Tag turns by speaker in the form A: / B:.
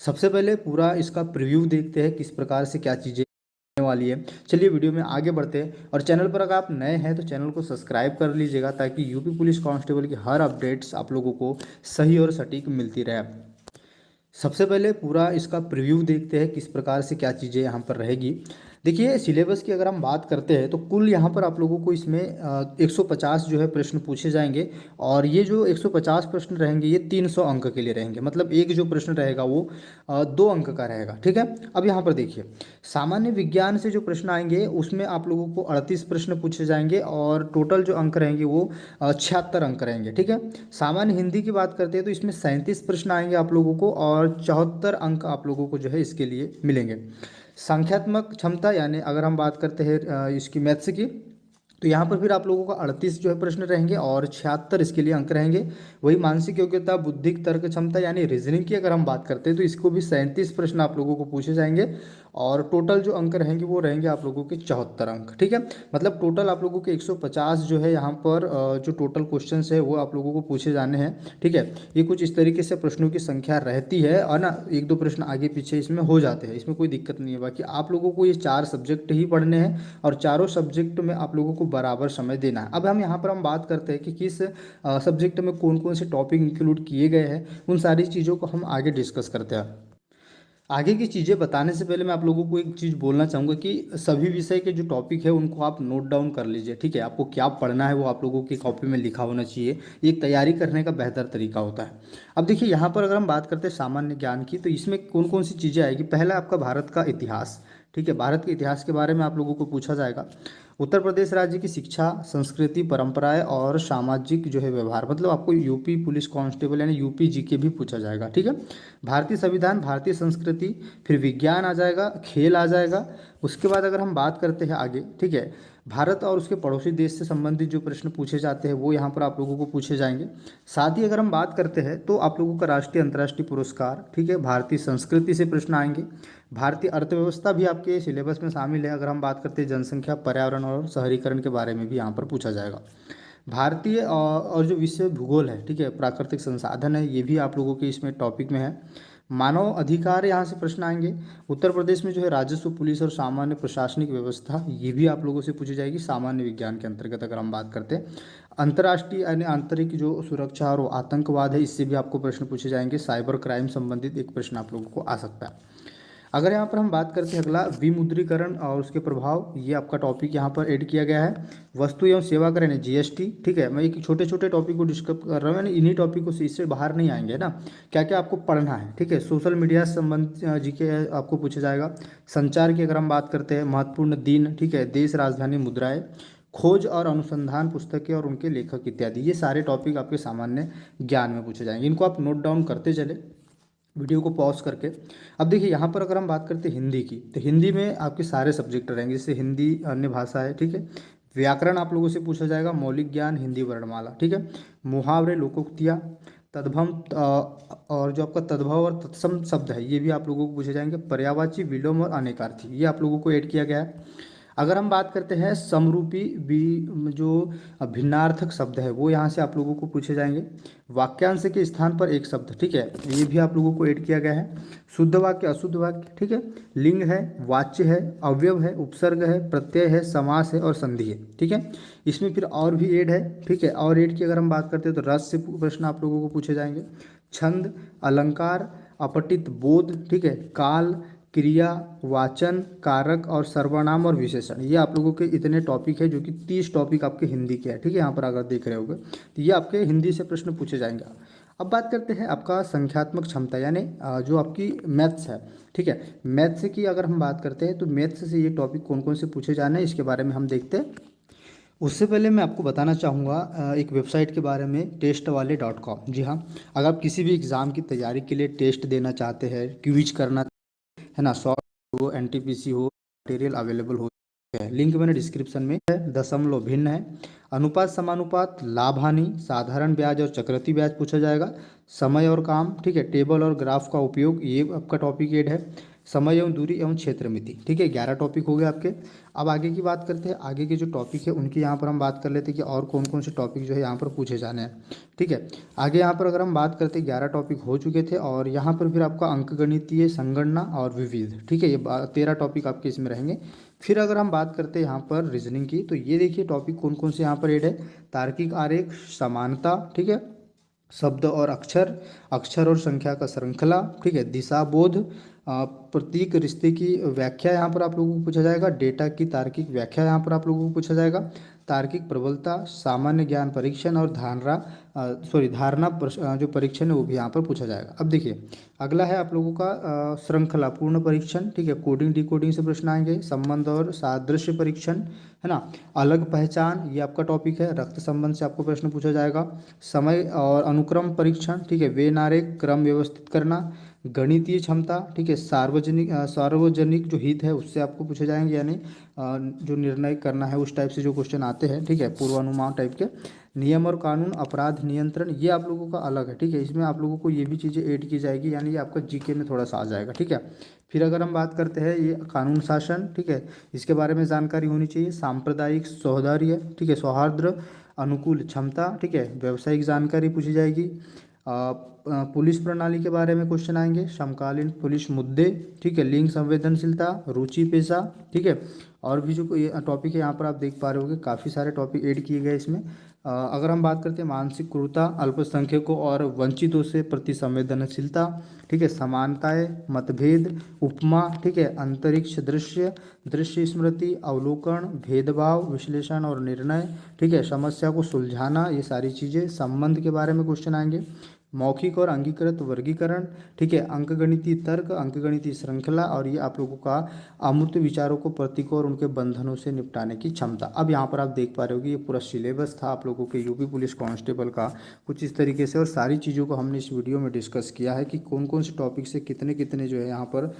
A: सबसे पहले पूरा इसका प्रीव्यू देखते हैं किस प्रकार से क्या चीज़ें होने वाली है। चलिए वीडियो में आगे बढ़ते हैं और चैनल पर अगर आप नए हैं तो चैनल को सब्सक्राइब कर लीजिएगा ताकि यूपी पुलिस कांस्टेबल की हर अपडेट्स आप लोगों को सही और सटीक मिलती रहे। सबसे पहले पूरा इसका प्रीव्यू देखते हैं किस प्रकार से क्या चीज़ें यहाँ पर रहेगी। देखिए सिलेबस की अगर हम बात करते हैं तो कुल यहाँ पर आप लोगों को इसमें 150 जो है प्रश्न पूछे जाएंगे और ये जो 150 प्रश्न रहेंगे ये 300 अंक के लिए रहेंगे। मतलब एक जो प्रश्न रहेगा वो 2 अंक का रहेगा। ठीक है, अब यहाँ पर देखिए सामान्य विज्ञान से जो प्रश्न आएंगे उसमें आप लोगों को 38 प्रश्न पूछे जाएंगे और टोटल जो अंक रहेंगे वो 76 अंक रहेंगे। ठीक है, सामान्य हिंदी की बात करते हैं तो इसमें 37 प्रश्न आएंगे आप लोगों को और 74 अंक आप लोगों को जो है इसके लिए मिलेंगे। संख्यात्मक क्षमता यानी अगर हम बात करते हैं इसकी मैथ्स की तो यहाँ पर फिर आप लोगों का 38 जो है प्रश्न रहेंगे और 76 इसके लिए अंक रहेंगे। वही मानसिक योग्यता बुद्धिक तर्क क्षमता यानी रीजनिंग की अगर हम बात करते हैं तो इसको भी 37 प्रश्न आप लोगों को पूछे जाएंगे और टोटल जो अंक रहेंगे वो रहेंगे आप लोगों के 74 अंक। ठीक है, मतलब टोटल आप लोगों के 150 जो है यहाँ पर जो टोटल क्वेश्चन है वो आप लोगों को पूछे जाने हैं। ठीक है, ये कुछ इस तरीके से प्रश्नों की संख्या रहती है और ना एक दो प्रश्न आगे पीछे इसमें हो जाते हैं, इसमें कोई दिक्कत नहीं है। बाकी आप लोगों को ये 4 सब्जेक्ट ही पढ़ने हैं और चारों सब्जेक्ट में आप लोगों को बराबर समय देना है। अब हम यहाँ पर हम बात करते हैं कि किस सब्जेक्ट में कौन कौन से टॉपिक इंक्लूड किए गए हैं, उन सारी चीज़ों को हम आगे डिस्कस करते हैं। आगे की चीज़ें बताने से पहले मैं आप लोगों को एक चीज़ बोलना चाहूँगा कि सभी विषय के जो टॉपिक है उनको आप नोट डाउन कर लीजिए। ठीक है, आपको क्या पढ़ना है वो आप लोगों की कॉपी में लिखा होना चाहिए, ये एक तैयारी करने का बेहतर तरीका होता है। अब देखिए यहाँ पर अगर हम बात करते हैं सामान्य ज्ञान की तो इसमें कौन कौन सी चीज़ें आएगी। पहला आपका भारत का इतिहास। ठीक है, भारत के इतिहास के बारे में आप लोगों को पूछा जाएगा। उत्तर प्रदेश राज्य की शिक्षा संस्कृति परंपराएं और सामाजिक जो है व्यवहार, मतलब आपको यूपी पुलिस कांस्टेबल यानी यूपी जीके भी पूछा जाएगा। ठीक है, भारतीय संविधान भारतीय संस्कृति, फिर विज्ञान आ जाएगा, खेल आ जाएगा। उसके बाद अगर हम बात करते हैं आगे, ठीक है, भारत और उसके पड़ोसी देश से संबंधित जो प्रश्न पूछे जाते हैं वो यहाँ पर आप लोगों को पूछे जाएंगे। साथ ही अगर हम बात करते हैं तो आप लोगों का राष्ट्रीय अंतर्राष्ट्रीय पुरस्कार, ठीक है, भारतीय संस्कृति से प्रश्न आएंगे। भारतीय अर्थव्यवस्था भी आपके सिलेबस में शामिल है। अगर हम बात करते हैं जनसंख्या पर्यावरण और शहरीकरण के बारे में भी यहाँ पर पूछा जाएगा। भारतीय और जो विश्व भूगोल है, ठीक है, प्राकृतिक संसाधन है, ये भी आप लोगों के इसमें टॉपिक में है। मानव अधिकार यहाँ से प्रश्न आएंगे। उत्तर प्रदेश में जो है राजस्व पुलिस और सामान्य प्रशासनिक व्यवस्था, ये भी आप लोगों से पूछी जाएगी सामान्य विज्ञान के अंतर्गत। अगर हम बात करते हैं अंतर्राष्ट्रीय यानी आंतरिक जो सुरक्षा और आतंकवाद है, इससे भी आपको प्रश्न पूछे जाएंगे। साइबर क्राइम संबंधित एक प्रश्न आप लोगों को आ सकता है। अगर यहाँ पर हम बात करते हैं अगला विमुद्रीकरण और उसके प्रभाव, ये आपका टॉपिक यहाँ पर ऐड किया गया है। वस्तु एवं सेवा कर यानी जीएसटी। ठीक है, मैं एक छोटे छोटे टॉपिक को डिस्कस कर रहा हूँ यानी इन्हीं टॉपिकों से, इससे बाहर नहीं आएंगे ना, क्या क्या आपको पढ़ना है। ठीक है, सोशल मीडिया संबंध जीके आपको पूछा जाएगा। संचार की अगर हम बात करते हैं महत्वपूर्ण दिन, ठीक है, देश राजधानी मुद्राएं, खोज और अनुसंधान पुस्तकें और उनके लेखक इत्यादि, ये सारे टॉपिक आपके सामान्य ज्ञान में पूछे जाएंगे। इनको आप नोट डाउन करते चले वीडियो को पॉज करके। अब देखिए यहाँ पर अगर हम बात करते हैं हिंदी की तो हिंदी में आपके सारे सब्जेक्ट रहेंगे, जैसे हिंदी अन्य भाषा है। ठीक है, व्याकरण आप लोगों से पूछा जाएगा, मौलिक ज्ञान हिंदी वर्णमाला। ठीक है, मुहावरे लोकोक्तियाँ, तद्भव और जो आपका तद्भव और तत्सम शब्द है ये भी आप लोगों को पूछे जाएंगे। पर्यायवाची विलोम और अनेकार्थी ये आप लोगों को ऐड किया गया है। अगर हम बात करते हैं समरूपी जो भिन्नार्थक शब्द है वो यहाँ से आप लोगों को पूछे जाएंगे। वाक्यांश के स्थान पर एक शब्द, ठीक है, ये भी आप लोगों को ऐड किया गया है। शुद्ध वाक्य अशुद्ध वाक्य, ठीक है, लिंग है, वाच्य है, अवयव है, उपसर्ग है, प्रत्यय है, समास है और संधि है। ठीक है, इसमें फिर और भी ऐड है। ठीक है, और ऐड की अगर हम बात करते हैं तो रस से प्रश्न आप लोगों को पूछे जाएंगे। छंद, अलंकार, अपठित बोध, ठीक है, काल, क्रिया, वाचन, कारक और सर्वनाम और विशेषण, ये आप लोगों के इतने टॉपिक है जो कि 30 टॉपिक आपके हिंदी के हैं। ठीक है, यहाँ पर अगर देख रहे होगे तो ये आपके हिंदी से प्रश्न पूछे जाएंगे। अब बात करते हैं आपका संख्यात्मक क्षमता यानी जो आपकी मैथ्स है। ठीक है, मैथ्स की अगर हम बात करते हैं तो मैथ्स से ये टॉपिक कौन कौन से पूछे जाने हैं इसके बारे में हम देखते हैं। उससे पहले मैं आपको बताना चाहूँगा एक वेबसाइट के बारे में, टेस्टवाले.com। जी हाँ, अगर आप किसी भी एग्ज़ाम की तैयारी के लिए टेस्ट देना चाहते हैं, क्विज करना है ना, शॉर्ट हो, एनटीपीसी हो, मटेरियल अवेलेबल हो है। लिंक मैंने डिस्क्रिप्शन में है। दशमलव भिन्न है, अनुपात समानुपात, लाभ हानि, साधारण ब्याज और चक्रवृद्धि ब्याज पूछा जाएगा। समय और काम, ठीक है, टेबल और ग्राफ का उपयोग, ये आपका टॉपिक एड है। समय एवं दूरी एवं क्षेत्र मिति। ठीक है, 11 टॉपिक हो गए आपके। अब आगे की बात करते हैं, आगे के जो टॉपिक है उनकी यहाँ पर हम बात कर लेते हैं कि और कौन कौन से टॉपिक जो है यहाँ पर पूछे जाने हैं। ठीक है, आगे यहाँ पर अगर हम बात करते हैं 11 टॉपिक हो चुके थे और यहाँ पर फिर आपका अंकगणितीय, संगणना और विविध। ठीक है, ये 13 टॉपिक आपके इसमें रहेंगे। फिर अगर हम बात करते हैं यहाँ पर रीजनिंग की, तो ये देखिए टॉपिक कौन कौन से यहाँ पर ऐड है। तार्किक आरेख, समानता, ठीक है, शब्द और अक्षर, अक्षर और संख्या का श्रृंखला, ठीक है, दिशा बोध, प्रतीक रिश्ते की व्याख्या यहाँ पर आप लोगों को पूछा जाएगा। डेटा की तार्किक व्याख्या यहाँ पर आप लोगों को पूछा जाएगा। तार्किक प्रबलता, सामान्य ज्ञान परीक्षण और धारणा जो परीक्षण है वो भी यहाँ पर पूछा जाएगा। अब देखिए अगला है आप लोगों का श्रृंखला पूर्ण परीक्षण। ठीक है, कोडिंग डिकोडिंग से प्रश्न आएंगे। संबंध और सादृश्य परीक्षण, है ना। अलग पहचान, ये आपका टॉपिक है। रक्त संबंध से आपको प्रश्न पूछा जाएगा। समय और अनुक्रम परीक्षण, ठीक है, वेन आरेख, क्रम व्यवस्थित करना। गणितीय क्षमता, ठीक है, सार्वजनिक जो हित है उससे आपको पूछे जाएंगे, यानी जो निर्णय करना है उस टाइप से जो क्वेश्चन आते हैं। ठीक है, पूर्वानुमान टाइप के। नियम और कानून, अपराध नियंत्रण, ये आप लोगों का अलग है। ठीक है, इसमें आप लोगों को ये भी चीज़ें ऐड की जाएगी, यानी ये आपका जीके में थोड़ा सा आ जाएगा। ठीक है, फिर अगर हम बात करते हैं ये कानून शासन, ठीक है, इसके बारे में जानकारी होनी चाहिए। सांप्रदायिक सौहार्द, ठीक है, सौहार्द, अनुकूल क्षमता, ठीक है, व्यावसायिक जानकारी पूछी जाएगी। पुलिस प्रणाली के बारे में क्वेश्चन आएंगे। समकालीन पुलिस मुद्दे, ठीक है, लिंग संवेदनशीलता, रुचि पेशा, ठीक है, और भी जो टॉपिक है यहाँ पर आप देख पा रहे होगे काफ़ी सारे टॉपिक ऐड किए गए इसमें। अगर हम बात करते हैं मानसिक क्रूरता, अल्पसंख्यकों और वंचितों से प्रति संवेदनशीलता, ठीक है, समानताएं, मतभेद, उपमा, ठीक है, अंतरिक्ष दृश्य, दृश्य स्मृति, अवलोकन, भेदभाव, विश्लेषण और निर्णय, ठीक है, समस्या को सुलझाना, ये सारी चीज़ें। संबंध के बारे में क्वेश्चन आएंगे। मौखिक और अंगीकृत वर्गीकरण, ठीक है, अंकगणितीय तर्क, अंकगणितीय श्रृंखला, और ये आप लोगों का अमूर्त विचारों को प्रतीकों और उनके बंधनों से निपटाने की क्षमता। अब यहाँ पर आप देख पा रहे हो कि ये पूरा सिलेबस था आप लोगों के यूपी पुलिस कांस्टेबल का कुछ इस तरीके से, और सारी चीज़ों को हमने इस वीडियो में डिस्कस किया है कि कौन कौन से टॉपिक से कितने कितने जो है यहाँ पर